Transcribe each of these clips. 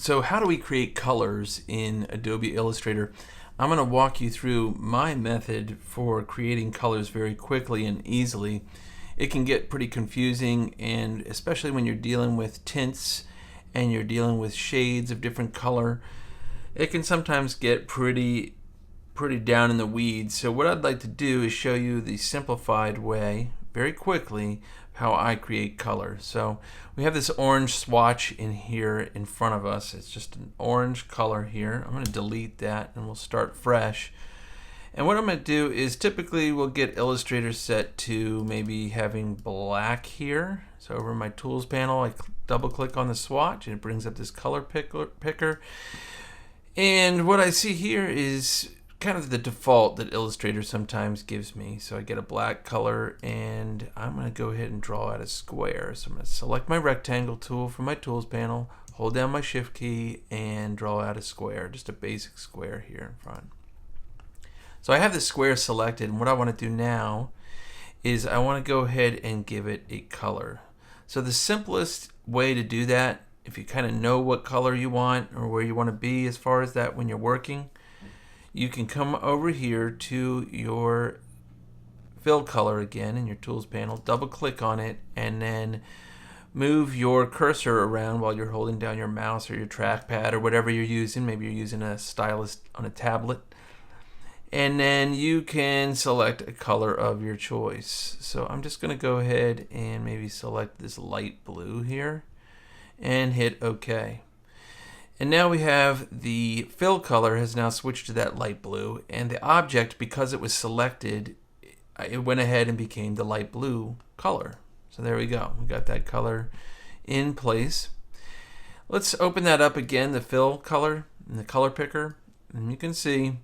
So how do we create colors in Adobe Illustrator? I'm going to walk you through my method for creating colors very quickly and easily. It can get pretty confusing, and especially when you're dealing with tints and you're dealing with shades of different color, it can sometimes get pretty down in the weeds. So what I'd like to do is show you the simplified way very quickly how I create color. So we have this orange swatch in here in front of us. It's just an orange color here. I'm going to delete that and we'll start fresh. And what I'm going to do is typically we'll get Illustrator set to maybe having black here. So over my tools panel, I double click on the swatch and it brings up this color picker. And what I see here is kind of the default that Illustrator sometimes gives me. So I get a black color and I'm going to go ahead and draw out a square. So I'm going to select my rectangle tool from my tools panel, hold down my shift key and draw out a square, just a basic square here in front. So I have the square selected, and what I want to do now is I want to go ahead and give it a color. So the simplest way to do that, if you kind of know what color you want or where you want to be as far as that when you're working, you can come over here to your fill color again in your tools panel, double click on it, and then move your cursor around while you're holding down your mouse or your trackpad or whatever you're using. Maybe you're using a stylus on a tablet. And then you can select a color of your choice. So I'm just going to go ahead and maybe select this light blue here and hit OK. And now we have the fill color has now switched to that light blue, and the object, because it was selected, it went ahead and became the light blue color. So there we go. We got that color in place. Let's open that up again, the fill color and the color picker, and you can see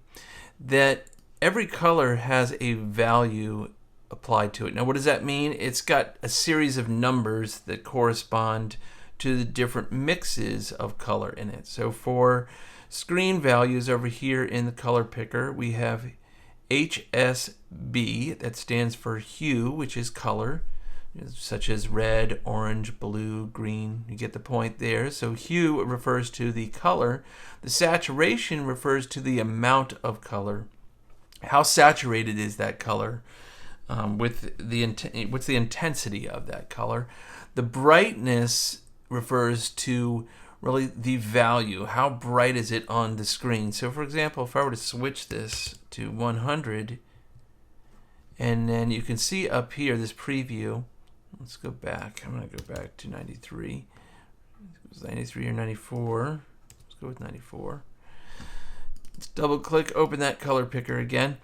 that every color has a value applied to it. Now what does that mean? It's got a series of numbers that correspond to the different mixes of color in it. So for screen values over here in the color picker, we have HSB, that stands for hue, which is color, such as red, orange, blue, green. You get the point there. So hue refers to the color. The saturation refers to the amount of color. How saturated is that color? What's the intensity of that color? The brightness refers to really the value. How bright is it on the screen? So for example, if I were to switch this to 100, and then you can see up here this preview. Let's go back. I'm going to go back to 93. It was 93 or 94. Let's go with 94. Let's double click, open that color picker again.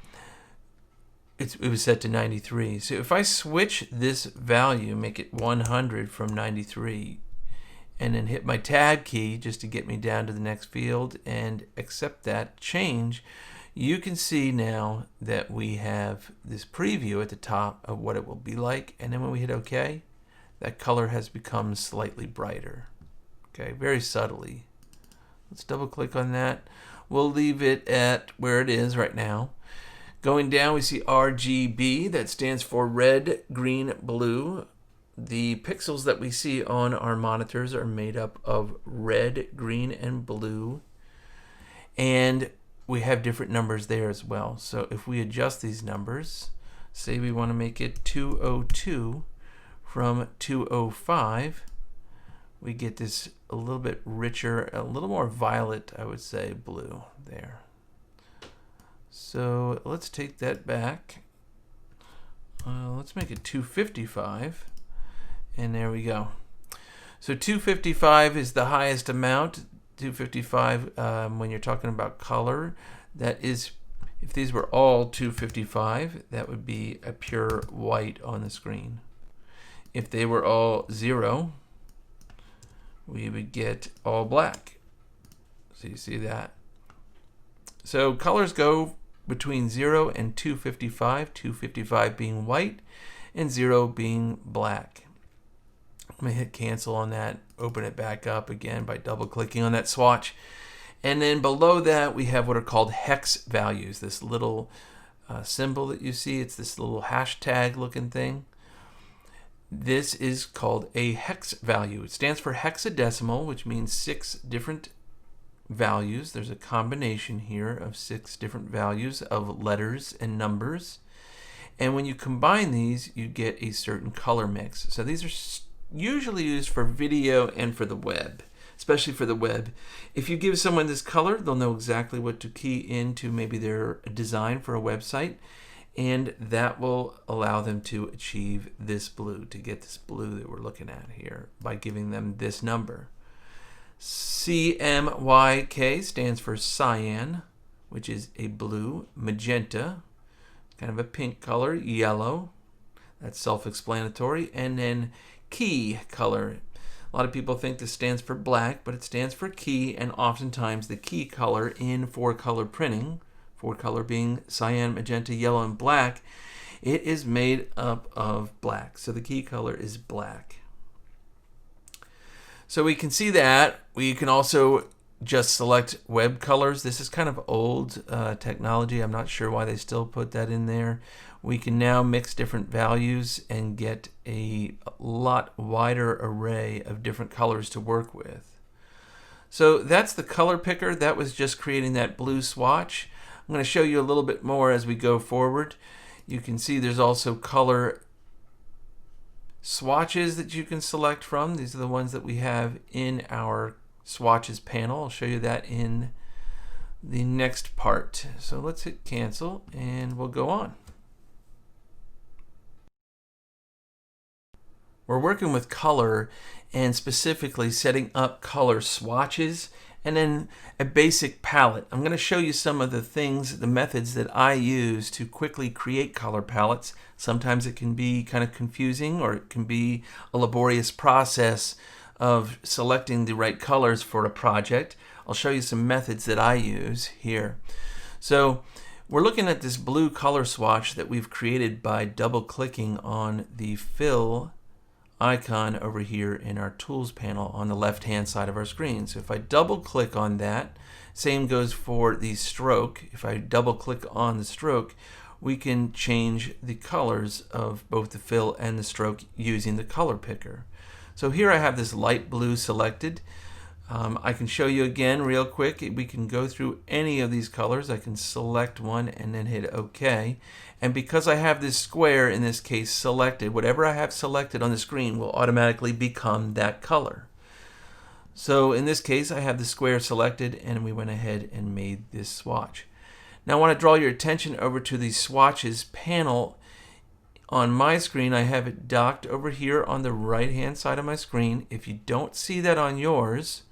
It was set to 93. So if I switch this value, make it 100 from 93, and then hit my tab key just to get me down to the next field and accept that change, you can see now that we have this preview at the top of what it will be like, and then when we hit OK, that color has become slightly brighter. Okay, very subtly. Let's double click on that. We'll leave it at where it is right now. Going down, we see RGB, that stands for red, green, blue. The pixels that we see on our monitors are made up of red, green, and blue. And we have different numbers there as well. So if we adjust these numbers, say we want to make it 202 from 205, we get this a little bit richer, a little more violet, I would say, blue there. So let's take that back. Let's make it 255. And there we go. So 255 is the highest amount. 255 when you're talking about color. That is, if these were all 255, that would be a pure white on the screen. If they were all 0, we would get all black. So you see that. So colors go between 0 and 255, 255 being white and 0 being black. I'm going to hit cancel on that, open it back up again by double clicking on that swatch. And then below that we have what are called hex values, this little symbol that you see. It's this little hashtag looking thing. This is called a hex value. It stands for hexadecimal, which means 6 different values. There's a combination here of 6 different values of letters and numbers. And when you combine these, you get a certain color mix. So these are usually used for video and for the web, especially for the web. If you give someone this color, they'll know exactly what to key into maybe their design for a website, and that will allow them to achieve this blue, to get this blue that we're looking at here by giving them this number. CMYK stands for cyan, which is a blue, magenta, kind of a pink color, yellow, that's self-explanatory, and then key color. A lot of people think this stands for black, but it stands for key, and oftentimes the key color in 4-color printing, 4-color being cyan, magenta, yellow, and black, it is made up of black. So the key color is black. So we can see that. We can also just select web colors. This is kind of old technology. I'm not sure why they still put that in there. We can now mix different values and get a lot wider array of different colors to work with. So that's the color picker. That was just creating that blue swatch. I'm going to show you a little bit more as we go forward. You can see there's also color swatches that you can select from. These are the ones that we have in our swatches panel. I'll show you that in the next part. So let's hit cancel and we'll go on. We're working with color and specifically setting up color swatches and then a basic palette. I'm going to show you some of the things, the methods that I use to quickly create color palettes. Sometimes it can be kind of confusing, or it can be a laborious process of selecting the right colors for a project. I'll show you some methods that I use here. So we're looking at this blue color swatch that we've created by double-clicking on the fill icon over here in our tools panel on the left hand side of our screen. So if I double click on that, same goes for the stroke. If I double click on the stroke, we can change the colors of both the fill and the stroke using the color picker. So here I have this light blue selected. I can show you again real quick. We can go through any of these colors. I can select one and then hit OK. And because I have this square, in this case, selected, whatever I have selected on the screen will automatically become that color. So in this case, I have the square selected, and we went ahead and made this swatch. Now I want to draw your attention over to the swatches panel. On my screen, I have it docked over here on the right-hand side of my screen. If you don't see that on yours,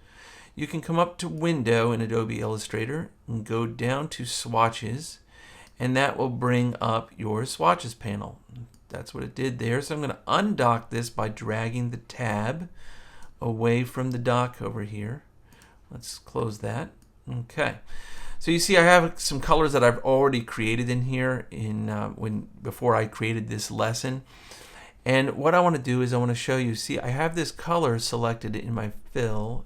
you can come up to Window in Adobe Illustrator and go down to Swatches, and that will bring up your Swatches panel. That's what it did there. So I'm going to undock this by dragging the tab away from the dock over here. Let's close that. Okay. So you see I have some colors that I've already created in here before I created this lesson. And what I want to do is I want to show you, see, I have this color selected in my fill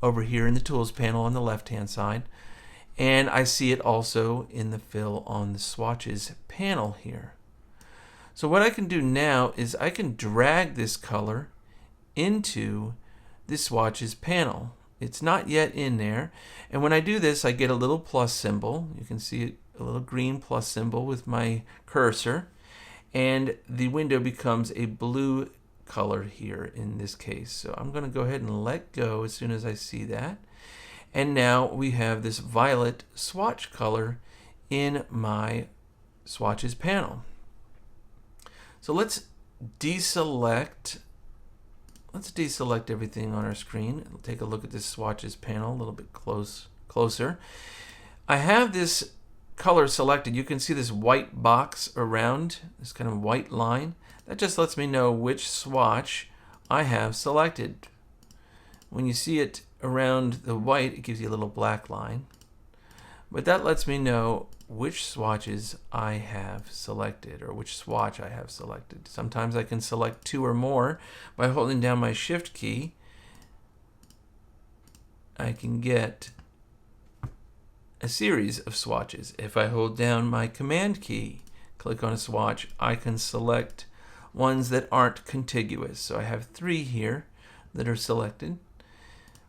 over here in the tools panel on the left hand side, and I see it also in the fill on the swatches panel here. So what I can do now is I can drag this color into the swatches panel. It's not yet in there, and when I do this I get a little plus symbol. You can see a little green plus symbol with my cursor, and the window becomes a blue color here in this case. So I'm going to go ahead and let go as soon as I see that, and now we have this violet swatch color in my swatches panel. So let's deselect everything on our screen. We'll take a look at this swatches panel a little bit closer. I have this color selected. You can see this white box around, this kind of white line. That just lets me know which swatch I have selected. When you see it around the white, it gives you a little black line. But that lets me know which swatches I have selected, or which swatch I have selected. Sometimes I can select 2 or more by holding down my Shift key. I can get a series of swatches. If I hold down my Command key, click on a swatch, I can select ones that aren't contiguous. So I have 3 here that are selected.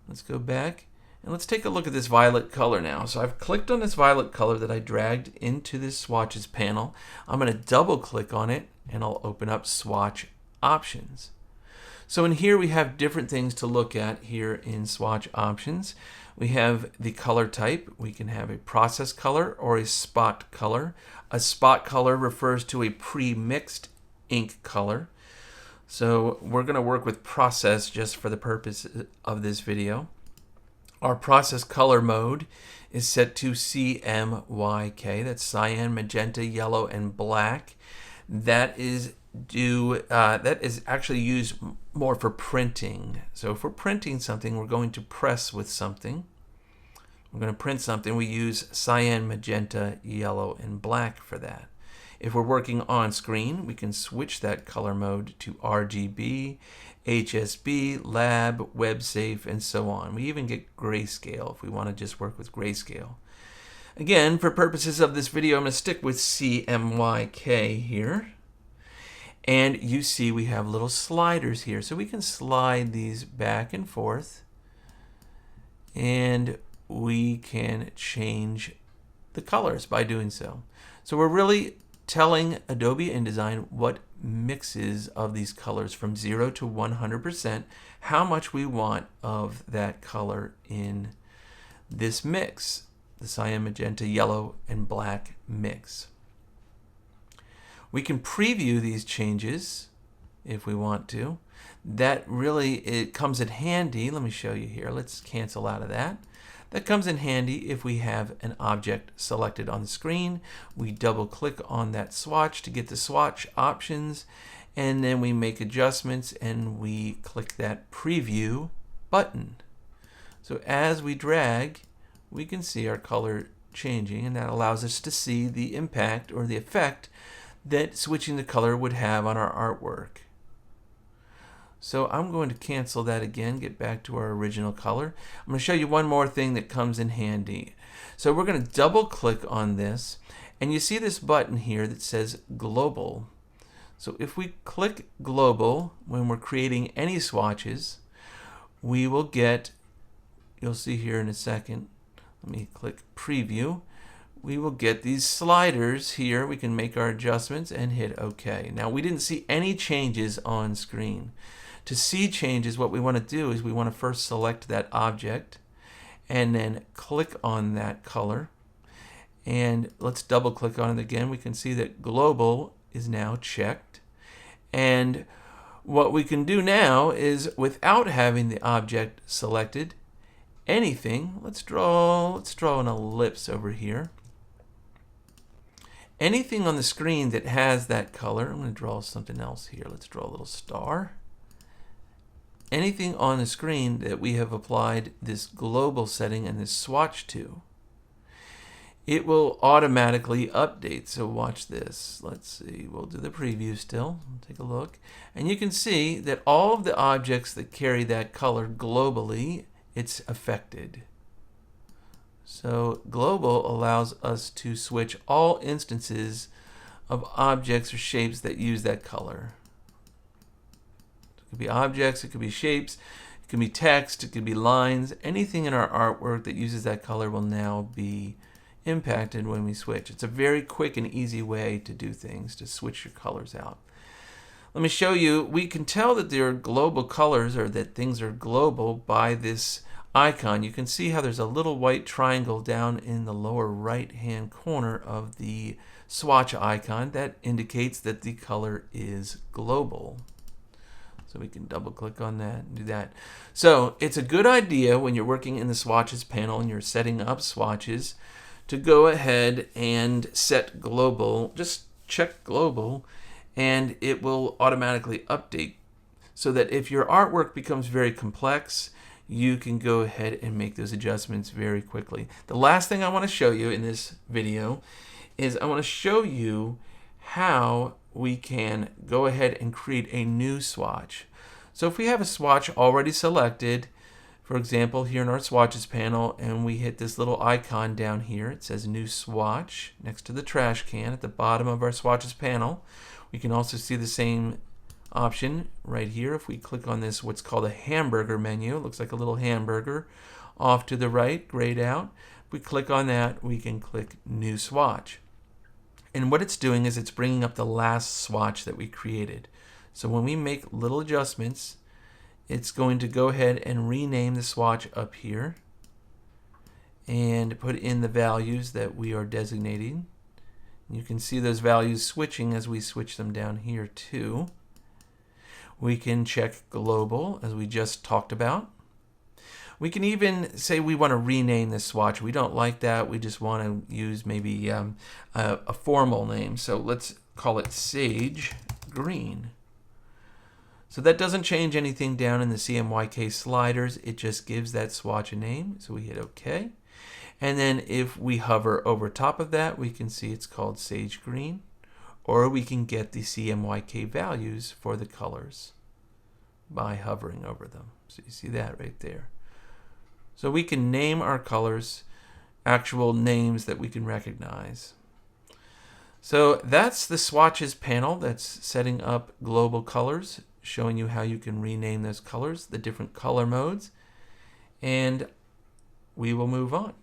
Let's go back, And let's take a look at this violet color now. So I've clicked on this violet color that I dragged into this swatches panel. I'm going to double click on it and I'll open up swatch options. So in here we have different things to look at here in swatch options. We have the color type. We can have a process color or a spot color. A spot color refers to a pre-mixed ink color. So we're going to work with process just for the purpose of this video. Our process color mode is set to CMYK. That's cyan, magenta, yellow, and black. That is actually used more for printing. So if we're printing something, we're going to press with something. We're going to print something. We use cyan, magenta, yellow, and black for that. If we're working on screen, we can switch that color mode to RGB, HSB, Lab, WebSafe, and so on. We even get grayscale if we want to just work with grayscale. Again, for purposes of this video, I'm going to stick with CMYK here. And you see we have little sliders here. So we can slide these back and forth. And we can change the colors by doing so. So we're really telling Adobe InDesign what mixes of these colors from 0 to 100%, how much we want of that color in this mix, the cyan, magenta, yellow, and black mix. We can preview these changes if we want to. That really, it comes in handy. Let me show you here. Let's cancel out of that. That comes in handy if we have an object selected on the screen. We double click on that swatch to get the swatch options, and then we make adjustments and we click that preview button. So as we drag, we can see our color changing, and that allows us to see the impact or the effect that switching the color would have on our artwork. So I'm going to cancel that again, get back to our original color. I'm going to show you one more thing that comes in handy. So we're going to double click on this, and you see this button here that says Global. So if we click Global when we're creating any swatches, we will get, you'll see here in a second, let me click Preview. We will get these sliders here. We can make our adjustments and hit OK. Now we didn't see any changes on screen. To see changes, what we want to do is we want to first select that object and then click on that color. And let's double click on it again. We can see that global is now checked. And what we can do now is, without having the object selected, anything, let's draw an ellipse over here. Anything on the screen that has that color, I'm going to draw something else here. Let's draw a little star. Anything on the screen that we have applied this global setting and this swatch to, it will automatically update. So watch this. Let's see. We'll do the preview still. Take a look. And you can see that all of the objects that carry that color globally, it's affected. So global allows us to switch all instances of objects or shapes that use that color. It could be objects, it could be shapes, it could be text, it could be lines. Anything in our artwork that uses that color will now be impacted when we switch. It's a very quick and easy way to do things, to switch your colors out. Let me show you. We can tell that there are global colors, or that things are global, by this icon. You can see how there's a little white triangle down in the lower right hand corner of the swatch icon. That indicates that the color is global. So we can double click on that and do that. So it's a good idea when you're working in the swatches panel and you're setting up swatches to go ahead and set global. Just check global and it will automatically update, so that if your artwork becomes very complex, you can go ahead and make those adjustments very quickly. The last thing I want to show you in this video is I want to show you how we can go ahead and create a new swatch. So if we have a swatch already selected, for example here in our swatches panel, and we hit this little icon down here, it says new swatch next to the trash can at the bottom of our swatches panel. We can also see the same option right here. If we click on this, what's called a hamburger menu, it looks like a little hamburger off to the right, grayed out. If we click on that, we can click New Swatch. And what it's doing is it's bringing up the last swatch that we created. So when we make little adjustments, it's going to go ahead and rename the swatch up here and put in the values that we are designating. You can see those values switching as we switch them down here too. We can check global, as we just talked about. We can even say we want to rename this swatch. We don't like that. We just want to use maybe a formal name. So let's call it Sage Green. So that doesn't change anything down in the CMYK sliders. It just gives that swatch a name. So we hit OK. And then if we hover over top of that, we can see it's called Sage Green. Or we can get the CMYK values for the colors by hovering over them. So you see that right there. So we can name our colors, actual names that we can recognize. So that's the swatches panel that's setting up global colors, showing you how you can rename those colors, the different color modes, and we will move on.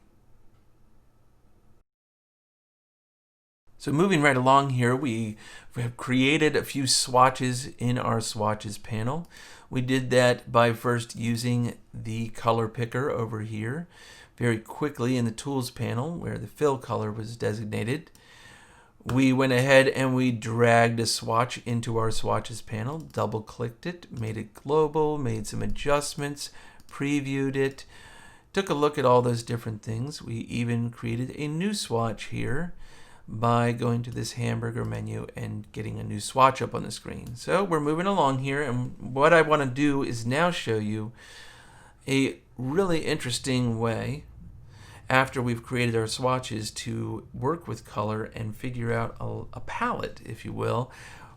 So moving right along here, we have created a few swatches in our swatches panel. We did that by first using the color picker over here very quickly in the tools panel where the fill color was designated. We went ahead and we dragged a swatch into our swatches panel, double clicked it, made it global, made some adjustments, previewed it, took a look at all those different things. We even created a new swatch here by going to this hamburger menu and getting a new swatch up on the screen. So we're moving along here, and what I want to do is now show you a really interesting way after we've created our swatches to work with color and figure out a palette, if you will,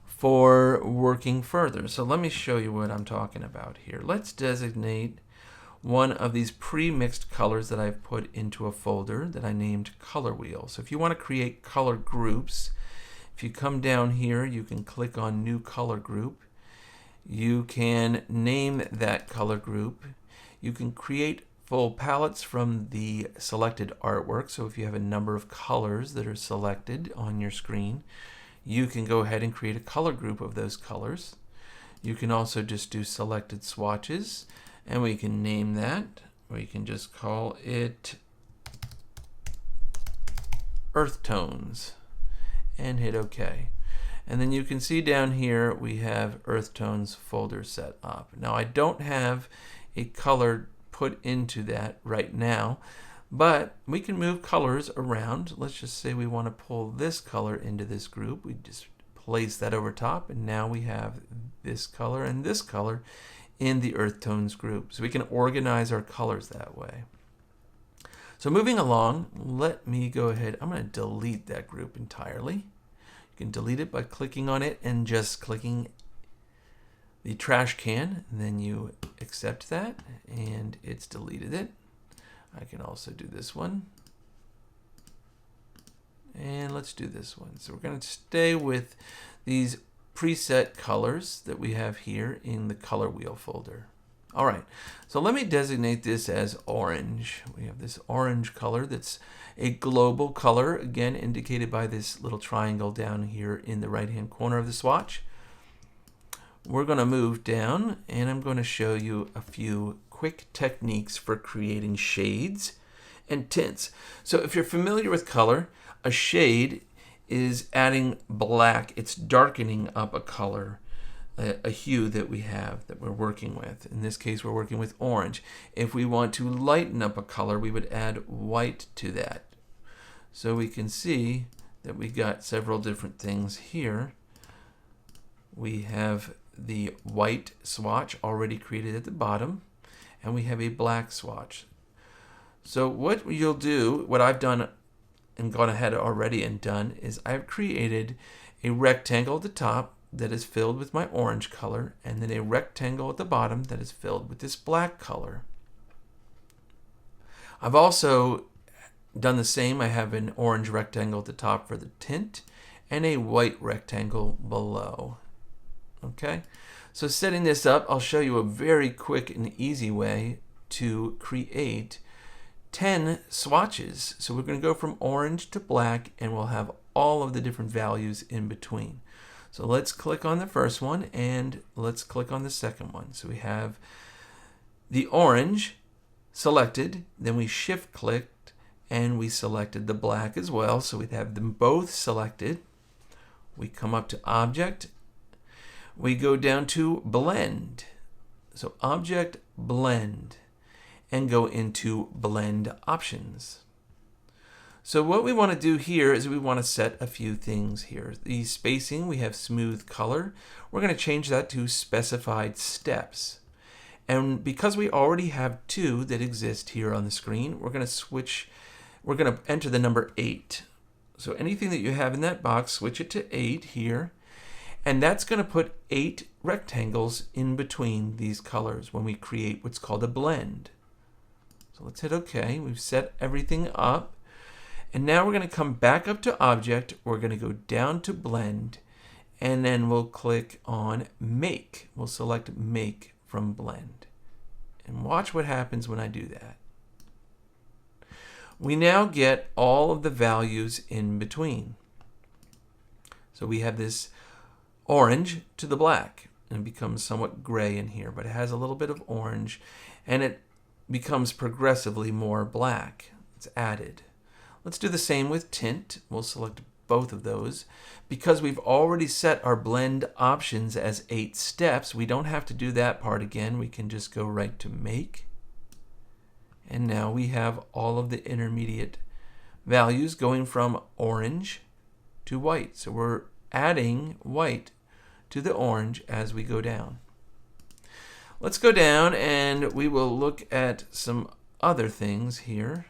for working further. So let me show you what I'm talking about here. Let's designate one of these pre-mixed colors that I've put into a folder that I named Color Wheel. So if you want to create color groups, if you come down here, you can click on New Color Group. You can name that color group. You can create full palettes from the selected artwork. So if you have a number of colors that are selected on your screen, you can go ahead and create a color group of those colors. You can also just do selected swatches, and we can name that. We can just call it Earth Tones and hit OK. And then you can see down here we have Earth Tones folder set up. Now I don't have a color put into that right now, but we can move colors around. Let's just say we want to pull this color into this group. We just place that over top, and now we have this color and this color in the Earth Tones group. So we can organize our colors that way. So moving along, let me go ahead. I'm going to delete that group entirely. You can delete it by clicking on it and just clicking the trash can, and then you accept that, and it's deleted it. I can also do this one. And let's do this one. So we're going to stay with these preset colors that we have here in the color wheel folder. All right, so let me designate this as orange. We have this orange color that's a global color, again indicated by this little triangle down here in the right-hand corner of the swatch. We're going to move down, and I'm going to show you a few quick techniques for creating shades and tints. So if you're familiar with color, a shade is adding black. It's darkening up a color, a hue that we have that we're working with. In this case, we're working with orange. If we want to lighten up a color, we would add white to that. So we can see that we got several different things here. We have the white swatch already created at the bottom, and we have a black swatch. So what you'll do, what I've done and gone ahead already and done, is I've created a rectangle at the top that is filled with my orange color, and then a rectangle at the bottom that is filled with this black color. I've also done the same. I have an orange rectangle at the top for the tint and a white rectangle below. Okay, so setting this up, I'll show you a very quick and easy way to create 10 swatches. So we're going to go from orange to black, and we'll have all of the different values in between. So let's click on the first one, and let's click on the second one. So we have the orange selected, then we shift clicked, and we selected the black as well. So we'd have them both selected. We come up to Object. We go down to Blend. So Object, Blend, and go into Blend Options. So what we want to do here is we want to set a few things here. The spacing, we have Smooth Color. We're going to change that to Specified Steps. And because we already have 2 that exist here on the screen, we're going to enter the number 8. So anything that you have in that box, switch it to 8 here. And that's going to put 8 rectangles in between these colors when we create what's called a blend. So let's hit OK. We've set everything up. And now we're going to come back up to Object. We're going to go down to Blend. And then we'll click on Make. We'll select Make from Blend. And watch what happens when I do that. We now get all of the values in between. So we have this orange to the black, and it becomes somewhat gray in here, but it has a little bit of orange, and it becomes progressively more black. It's added. Let's do the same with tint. We'll select both of those. Because we've already set our blend options as 8 steps, we don't have to do that part again. We can just go right to Make. And now we have all of the intermediate values going from orange to white. So we're adding white to the orange as we go down. Let's go down and we will look at some other things here.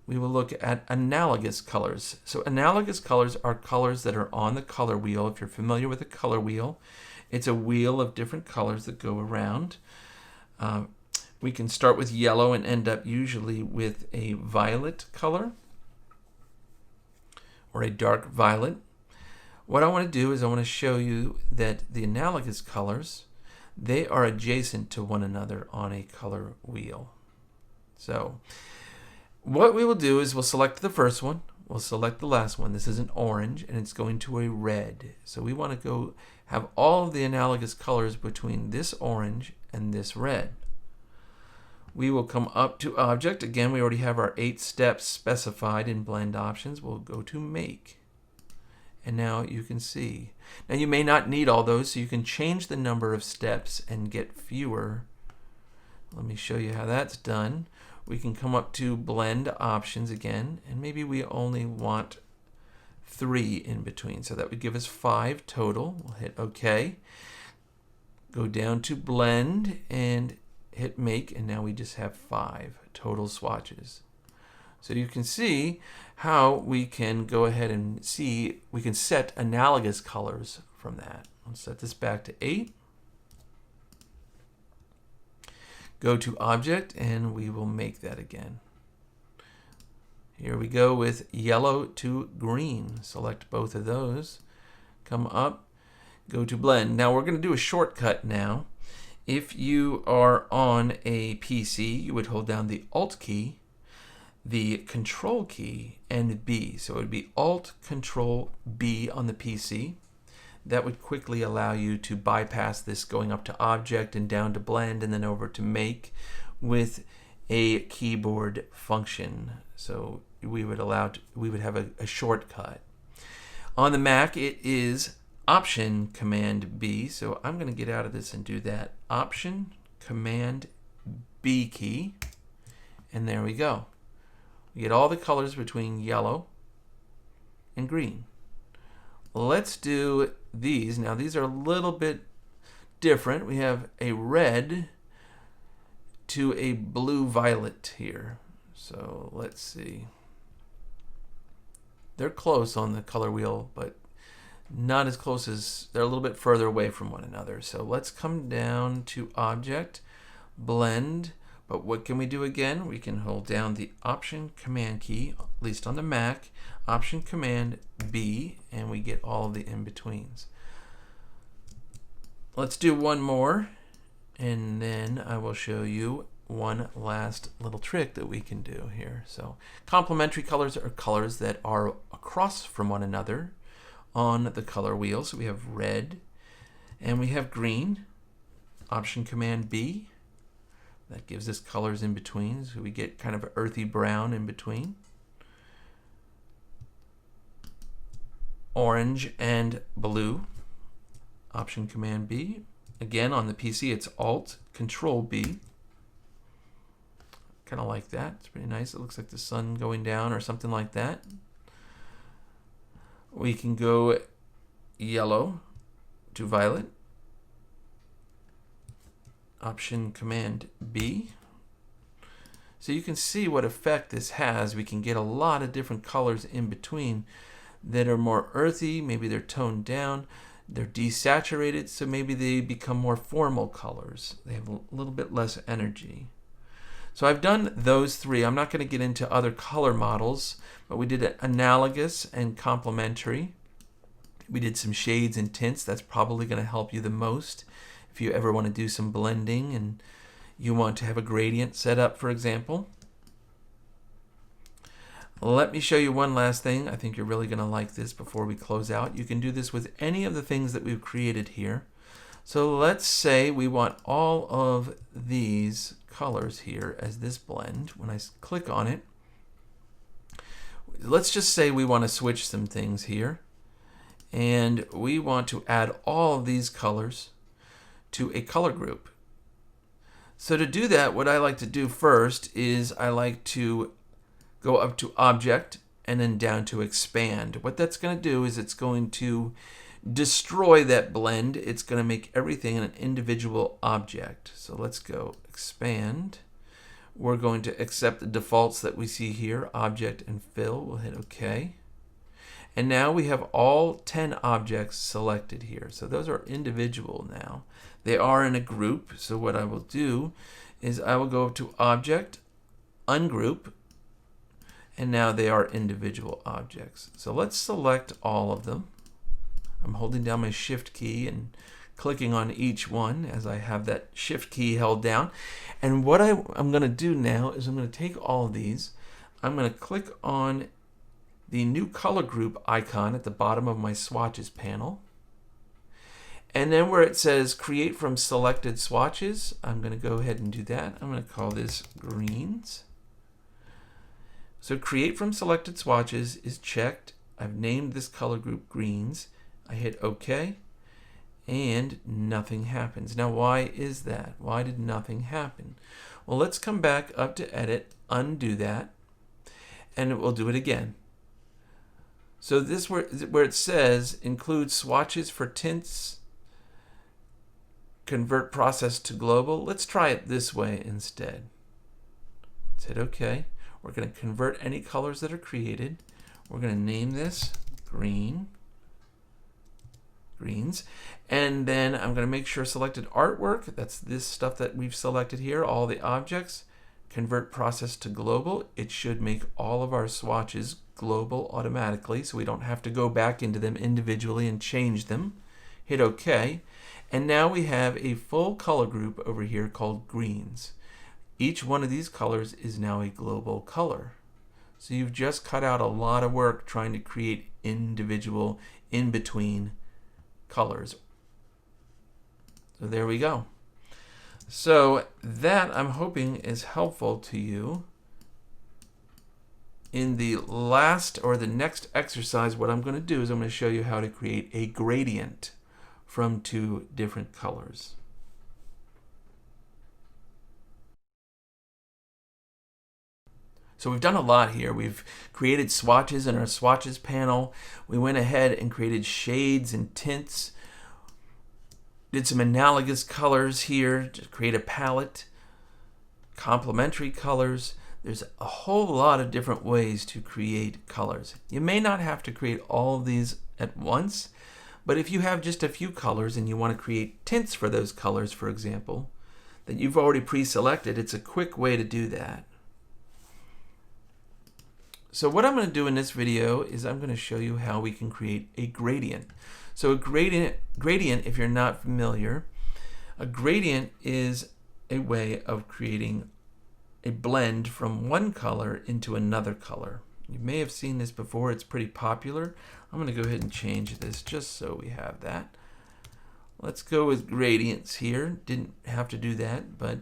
We will look at analogous colors. So analogous colors are colors that are on the color wheel. If you're familiar with a color wheel, it's a wheel of different colors that go around. We can start with yellow and end up usually with a violet color or a dark violet. What I want to do is I want to show you that the analogous colors, they are adjacent to one another on a color wheel. So what we will do is we'll select the first one, we'll select the last one. This is an orange and it's going to a red. So we want to go have all of the analogous colors between this orange and this red. We will come up to Object. Again, we already have our 8 steps specified in Blend Options. We'll go to Make. And now you can see. Now you may not need all those, so you can change the number of steps and get fewer. Let me show you how that's done. We can come up to Blend Options again, and maybe we only want 3 in between. So that would give us 5 total. We'll hit OK. Go down to Blend and hit Make, and now we just have 5 total swatches. So you can see how we can go ahead and see, we can set analogous colors from that. I'll set this back to 8. Go to Object, and we will make that again. Here we go with yellow to green. Select both of those. Come up, go to Blend. Now we're going to do a shortcut now. If you are on a PC, you would hold down the Alt key, the Control key, and B. So it would be Alt, Control, B on the PC. That would quickly allow you to bypass this going up to Object and down to Blend and then over to Make with a keyboard function. So we would have a shortcut. On the Mac, it is Option Command B. So I'm going to get out of this and do that. Option Command B key, and there we go. We get all the colors between yellow and green. Let's do these. Now these are a little bit different. We have a red to a blue violet here. So let's see. They're close on the color wheel, but not as close as, they're a little bit further away from one another. So let's come down to Object, Blend, but what can we do again? We can hold down the Option Command key, at least on the Mac, Option Command B, and we get all of the in-betweens. Let's do one more, and then I will show you one last little trick that we can do here. So complementary colors are colors that are across from one another on the color wheel. So we have red and we have green. Option Command B. That gives us colors in between, so we get kind of earthy brown in between. Orange and blue. Option Command B. Again, on the PC, it's Alt Control B. Kind of like that. It's pretty nice. It looks like the sun going down or something like that. We can go yellow to violet. Option Command B. So you can see what effect this has. We can get a lot of different colors in between that are more earthy. Maybe they're toned down. They're desaturated, so maybe they become more formal colors. They have a little bit less energy. So I've done those three. I'm not going to get into other color models, but we did analogous and complementary. We did some shades and tints. That's probably going to help you the most if you ever want to do some blending and you want to have a gradient set up, for example. Let me show you one last thing. I think you're really going to like this before we close out. You can do this with any of the things that we've created here. So let's say we want all of these colors here as this blend. When I click on it, let's just say we want to switch some things here. And we want to add all of these colors to a color group. So to do that, what I like to do first is I like to go up to Object and then down to Expand. What that's going to do is it's going to destroy that blend. It's going to make everything an individual object. So let's go Expand. We're going to accept the defaults that we see here, Object and Fill. We'll hit OK. And now we have all 10 objects selected here. So those are individual now. They are in a group. So what I will do is I will go to Object, Ungroup, and now they are individual objects. So let's select all of them. I'm holding down my Shift key and clicking on each one as I have that Shift key held down. And what I'm going to do now is I'm going to take all of these. I'm going to click on the new color group icon at the bottom of my Swatches panel. And then where it says Create from Selected Swatches, I'm going to go ahead and do that. I'm going to call this Greens. So Create from Selected Swatches is checked. I've named this color group Greens. I hit OK, and nothing happens. Now, why is that? Why did nothing happen? Well, let's come back up to Edit, undo that, and we'll do it again. So this where it says Include swatches for tints, convert process to global. Let's try it this way instead. Let's hit OK. We're going to convert any colors that are created. We're going to name this Greens. And then I'm going to make sure selected artwork, that's this stuff that we've selected here, all the objects, convert process to global. It should make all of our swatches global automatically, so we don't have to go back into them individually and change them. Hit OK. And now we have a full color group over here called Greens. Each one of these colors is now a global color. So you've just cut out a lot of work trying to create individual in-between colors. So there we go. So that, I'm hoping, is helpful to you. In the last or the next exercise, what I'm going to do is I'm going to show you how to create a gradient from two different colors. So we've done a lot here. We've created swatches in our Swatches panel. We went ahead and created shades and tints. Did some analogous colors here to create a palette. Complementary colors. There's a whole lot of different ways to create colors. You may not have to create all of these at once, but if you have just a few colors and you want to create tints for those colors, for example, that you've already pre-selected, it's a quick way to do that. So what I'm going to do in this video is I'm going to show you how we can create a gradient. So a gradient, if you're not familiar, a gradient is a way of creating a blend from one color into another color. You may have seen this before. It's pretty popular. I'm going to go ahead and change this just so we have that. Let's go with gradients here. Didn't have to do that, but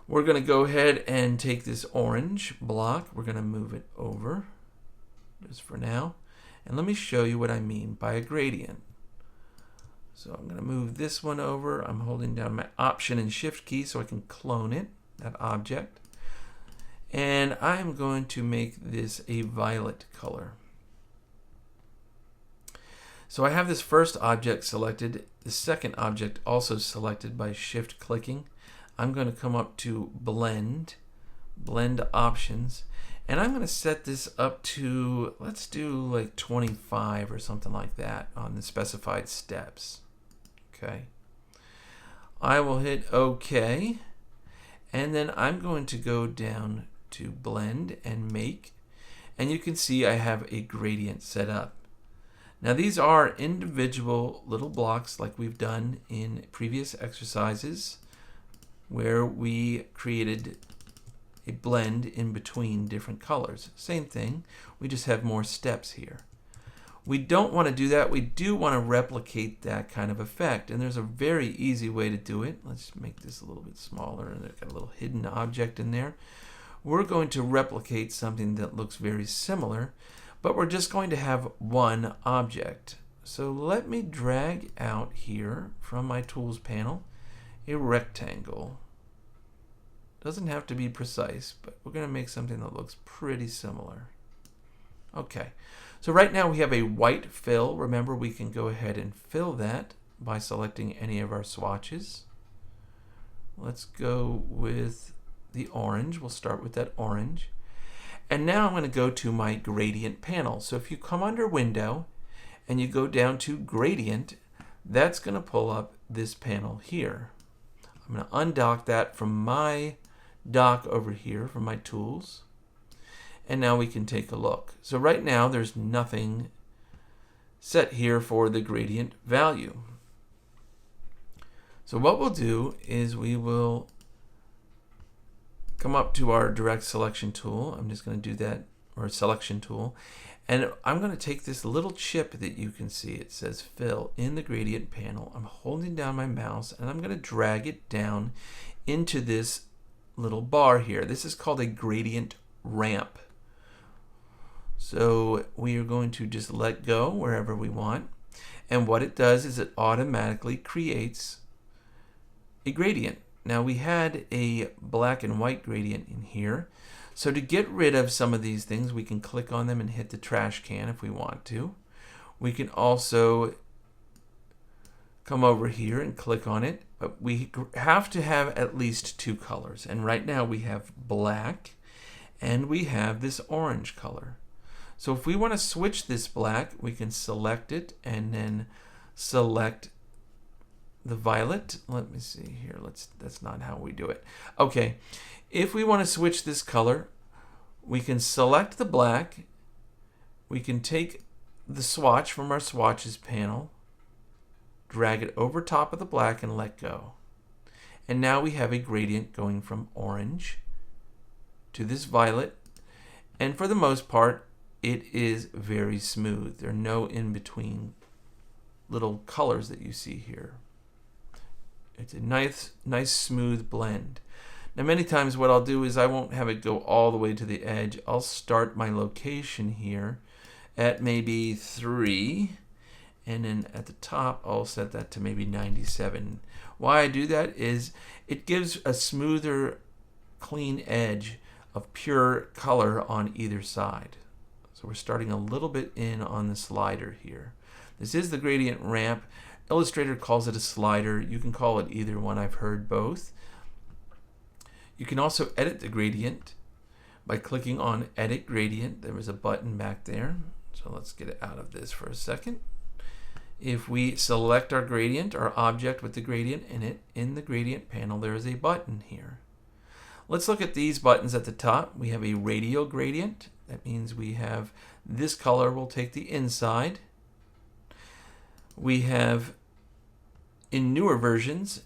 we're going to go ahead and take this orange block. We're going to move it over just for now. And let me show you what I mean by a gradient. So I'm going to move this one over. I'm holding down my Option and Shift key so I can clone it, that object. And I'm going to make this a violet color. So I have this first object selected, the second object also selected by Shift clicking. I'm going to come up to Blend Options, and I'm going to set this up to, let's do like 25 or something like that on the specified steps. Okay. I will hit OK, and then I'm going to go down to Blend and Make, and you can see I have a gradient set up. Now these are individual little blocks like we've done in previous exercises where we created a blend in between different colors. Same thing, we just have more steps here. We don't want to do that. We do want to replicate that kind of effect, and there's a very easy way to do it. Let's make this a little bit smaller, and they've got a little hidden object in there. We're going to replicate something that looks very similar, but we're just going to have one object. So let me drag out here from my Tools panel a rectangle. Doesn't have to be precise, but we're going to make something that looks pretty similar. Okay, so right now we have a white fill. Remember, we can go ahead and fill that by selecting any of our swatches. Let's go with the orange. We'll start with that orange. And now I'm going to go to my gradient panel. So if you come under Window and you go down to Gradient, that's going to pull up this panel here. I'm going to undock that from my dock over here from my tools. And now we can take a look. So right now there's nothing set here for the gradient value. So what we'll do is we will come up to our direct selection tool. I'm just going to do that, or selection tool. And I'm going to take this little chip that you can see. It says fill in the gradient panel. I'm holding down my mouse and I'm going to drag it down into this little bar here. This is called a gradient ramp. So we are going to just let go wherever we want. And what it does is it automatically creates a gradient. Now we had a black and white gradient in here. So to get rid of some of these things, we can click on them and hit the trash can if we want to. We can also come over here and click on it, but we have to have at least two colors. And right now we have black and we have this orange color. So if we want to switch this black, we can select it and then select the violet. Let me see here. That's not how we do it. Okay. If we want to switch this color, we can select the black. We can take the swatch from our swatches panel, drag it over top of the black and let go. And now we have a gradient going from orange to this violet. And for the most part, it is very smooth. There are no in-between little colors that you see here. It's a nice smooth blend. Now many times what I'll do is I won't have it go all the way to the edge. I'll start my location here at maybe 3, and then at the top I'll set that to maybe 97. Why I do that is it gives a smoother, clean edge of pure color on either side. So we're starting a little bit in on the slider here. This is the gradient ramp. Illustrator calls it a slider. You can call it either one. I've heard both. You can also edit the gradient by clicking on Edit Gradient. There was a button back there. So let's get it out of this for a second. If we select our gradient, our object with the gradient in it, in the gradient panel, there is a button here. Let's look at these buttons at the top. We have a radial gradient That means we have this color will take the inside. We have, in newer versions,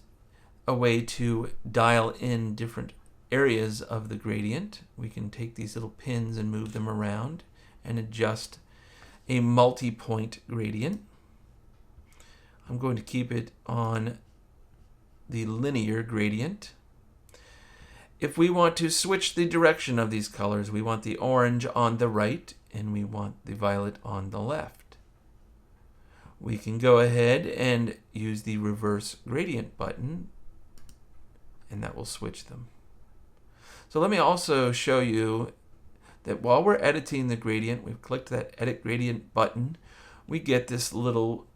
a way to dial in different areas of the gradient. We can take these little pins and move them around and adjust a multi-point gradient. I'm going to keep it on the linear gradient. If we want to switch the direction of these colors, we want the orange on the right and we want the violet on the left. We can go ahead and use the reverse gradient button, and that will switch them. So let me also show you that while we're editing the gradient, we've clicked that Edit Gradient button, we get this little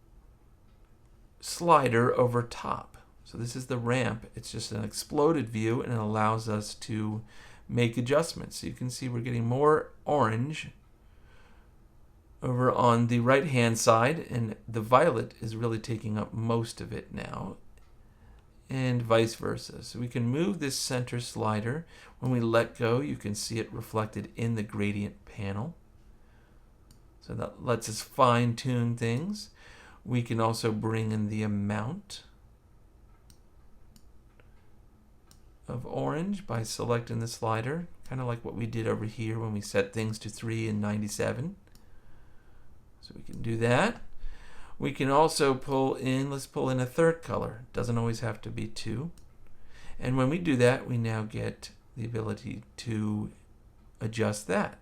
slider over top. So this is the ramp. It's just an exploded view, and it allows us to make adjustments. So you can see we're getting more orange over on the right hand side, and the violet is really taking up most of it now, and vice versa. So we can move this center slider. When we let go, you can see it reflected in the gradient panel. So that lets us fine tune things. We can also bring in the amount of orange by selecting the slider, kind of like what we did over here when we set things to 3 and 97. So we can do that. We can also pull in, let's pull in a third color. Doesn't always have to be 2. And when we do that, we now get the ability to adjust that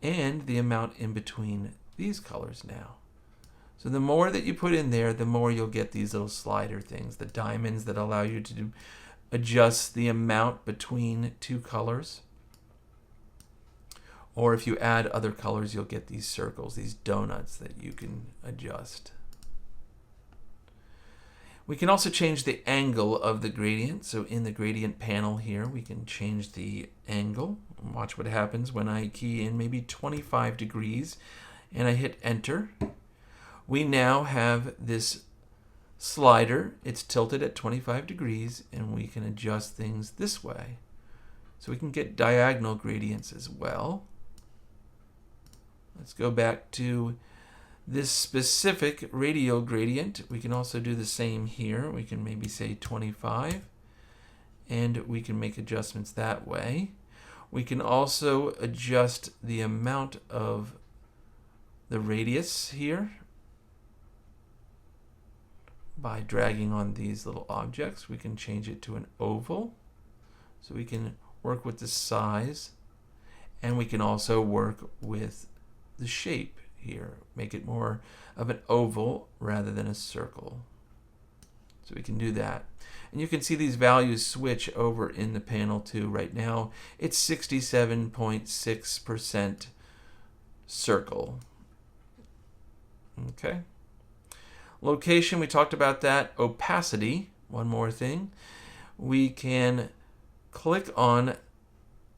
and the amount in between these colors now. So the more that you put in there, the more you'll get these little slider things, the diamonds that allow you to adjust the amount between 2 colors. Or if you add other colors, you'll get these circles, these donuts that you can adjust. We can also change the angle of the gradient. So in the gradient panel here, we can change the angle. Watch what happens when I key in maybe 25 degrees and I hit enter. We now have this slider. It's tilted at 25 degrees, and we can adjust things this way. So we can get diagonal gradients as well. Let's go back to this specific radial gradient. We can also do the same here. We can maybe say 25, and we can make adjustments that way. We can also adjust the amount of the radius here by dragging on these little objects. We can change it to an oval, so we can work with the size, and we can also work with the shape here, make it more of an oval rather than a circle. So we can do that. And you can see these values switch over in the panel too. Right now it's 67.6% circle. Okay. Location, we talked about that. Opacity, one more thing. We can click on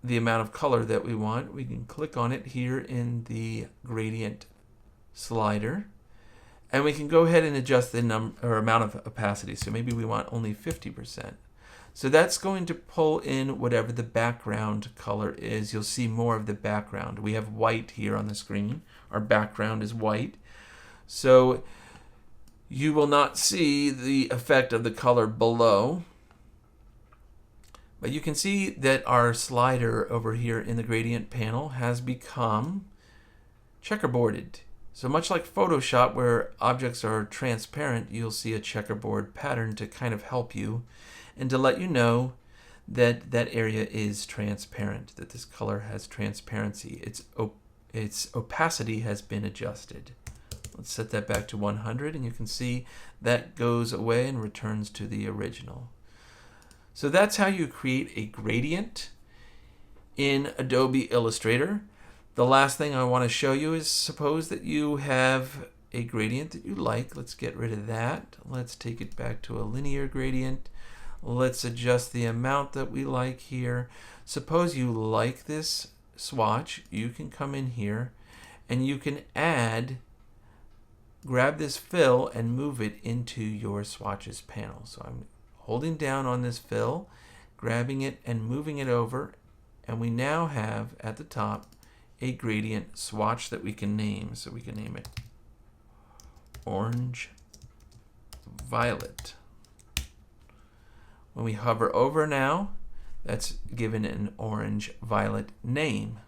the amount of color that we want. We can click on it here in the gradient slider, and we can go ahead and adjust the amount of opacity. So maybe we want only 50%. So that's going to pull in whatever the background color is. You'll see more of the background. We have white here on the screen. Our background is white. So you will not see the effect of the color below. But you can see that our slider over here in the gradient panel has become checkerboarded. So much like Photoshop, where objects are transparent, you'll see a checkerboard pattern to kind of help you and to let you know that that area is transparent, that this color has transparency. Its opacity has been adjusted. Let's set that back to 100, and you can see that goes away and returns to the original. So that's how you create a gradient in Adobe Illustrator. The last thing I want to show you is, suppose that you have a gradient that you like. Let's get rid of that. Let's take it back to a linear gradient. Let's adjust the amount that we like here. Suppose you like this swatch. You can come in here and you can grab this fill and move it into your swatches panel. So I'm holding down on this fill, grabbing it and moving it over, and we now have at the top a gradient swatch that we can name. So we can name it orange violet. When we hover over now, that's given an orange violet name.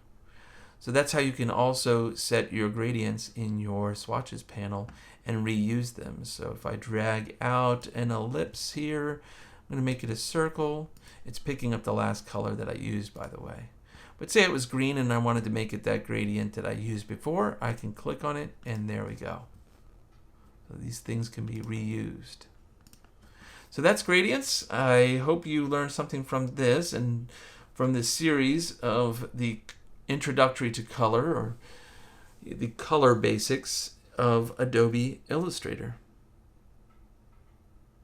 So that's how you can also set your gradients in your swatches panel and reuse them. So if I drag out an ellipse here, I'm going to make it a circle. It's picking up the last color that I used, by the way. But say it was green and I wanted to make it that gradient that I used before, I can click on it and there we go. So these things can be reused. So that's gradients. I hope you learned something from this and from this series of the Introductory to Color, or the color basics of Adobe Illustrator.